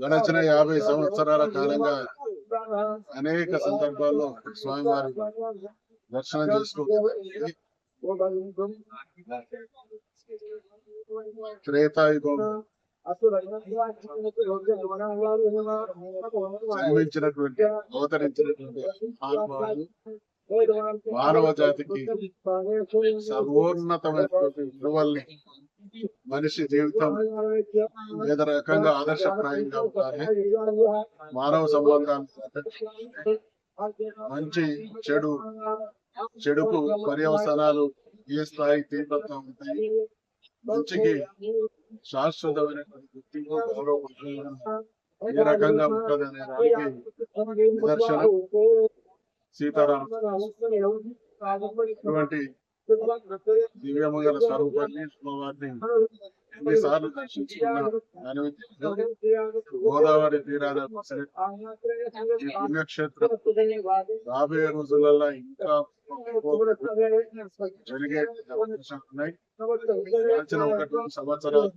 గడచిన 50 సంవత్సరాల కాలంగా అనేక సందర్భాల్లో స్వామివారి దర్శనం చేసుకోవాలి. త్రేతాయుగం జన్మించినటువంటి అవతరించినటువంటి ఆత్మలు మానవ జాతికి సర్వోన్నతమైనటువంటి విలువల్ని మనిషి జీవితం వివిధ రకంగా ఆదర్శప్రాయంగా ఉండాలి. మానవ సంబంధాలు మంచి చెడుకు పర్యవసానాలు ఏ స్థాయి తీవ్రత ఉంటాయి, మంచికి శాశ్వతమైనటువంటి గుర్తింపు గౌరవం ఏ రకంగా ఉంటుందనే దానికి నిదర్శనం సీతారామ ఇటువంటి దివ్యమంగళ స్వరూపాన్ని అమ్మవారిని ఎన్నిసార్లు దర్శించుకున్నా గోదావరి తీరాన ఈ పుణ్యక్షేత్రం రాబోయే రోజులలో ఇంకా జరిగే అవకాశాలు ఉన్నాయి. గడిచిన 1 సంవత్సరాల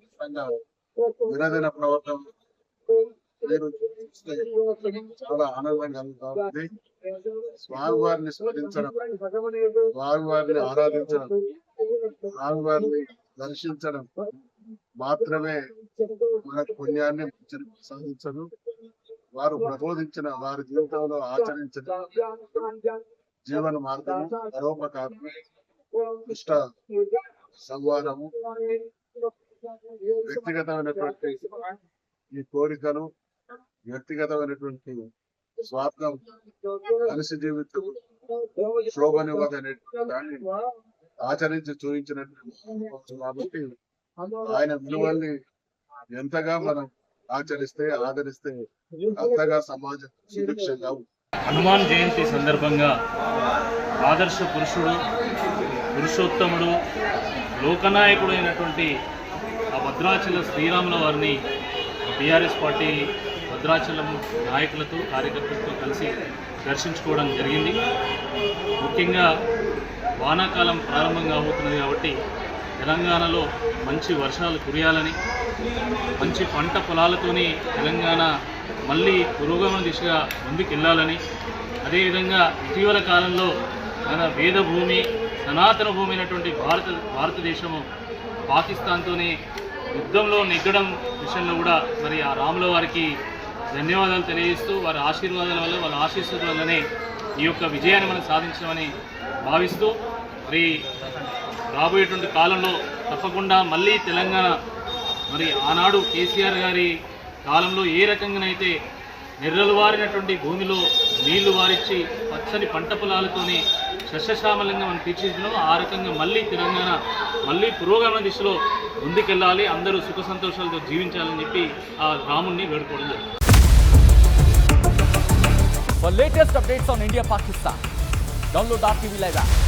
దినదిన ప్రవర్తన చాలా ఆనందం కలుగుతుంది. స్వామివారిని స్మరించడం, స్వామివారిని ఆరాధించడం, స్వామివారిని దర్శించడం మాత్రమే మనకు పుణ్యాన్ని సాధించదు. వారు ప్రబోధించిన, వారి జీవితంలో ఆచరించిన జీవన మార్గం పరోపకారం, ఇష్ట సంవాదము, వ్యక్తిగతమైనటువంటి ఈ కోరికలు, వ్యక్తిగతమైనటువంటి స్వార్థం మనిషి జీవితం శోభనివ్వదనే దాన్ని ఆచరించి చూపించినటువంటి కాబట్టి ఆయన విలువల్ని ఎంతగా మనం ఆచరిస్తే ఆదరిస్తే అంతగా సమాజం సుభిక్షంగా ఉంటుంది. హనుమాన్ జయంతి సందర్భంగా ఆదర్శ పురుషుడు, పురుషోత్తముడు, లోకనాయకుడు అయినటువంటి ఆ భద్రాచల శ్రీరాముల వారిని టీఆర్ఎస్ పార్టీ భద్రాచలం నాయకులతో, కార్యకర్తలతో కలిసి దర్శించుకోవడం జరిగింది. ముఖ్యంగా వానాకాలం ప్రారంభంగా అవుతున్నది కాబట్టి తెలంగాణలో మంచి వర్షాలు కురియాలని, మంచి పంట పొలాలతోని తెలంగాణ మళ్ళీ పురోగమన దిశగా ముందుకెళ్ళాలని, అదేవిధంగా ఇటీవల కాలంలో మన వేద భూమి, సనాతన భూమి అయినటువంటి భారతదేశము పాకిస్తాన్తోనే యుద్ధంలో నెగ్గడం విషయంలో కూడా మరి ఆ రాముల వారికి ధన్యవాదాలు తెలియజేస్తూ, వారి ఆశీర్వాదాల వల్ల, వాళ్ళ ఆశీస్సుల వల్లనే ఈ యొక్క విజయాన్ని మనం సాధించమని భావిస్తూ, మరి రాబోయేటువంటి కాలంలో తప్పకుండా మళ్ళీ తెలంగాణ మరి ఆనాడు కేసీఆర్ గారి కాలంలో ఏ రకంగానైతే నెర్రలు వారినటువంటి భూమిలో నీళ్లు వారిచ్చి పచ్చని పంట పొలాలతోని సస్యశ్యామలంగా మనం తీర్చిదిద్దామో ఆ రకంగా మళ్ళీ తెలంగాణ మళ్ళీ పురోగమన దిశలో ముందుకెళ్ళాలి, అందరూ సుఖ సంతోషాలతో జీవించాలని చెప్పి ఆ రాముణ్ణి వేడుకోవడం జరిగింది. For latest updates on India Pakistan, download our TV Live app.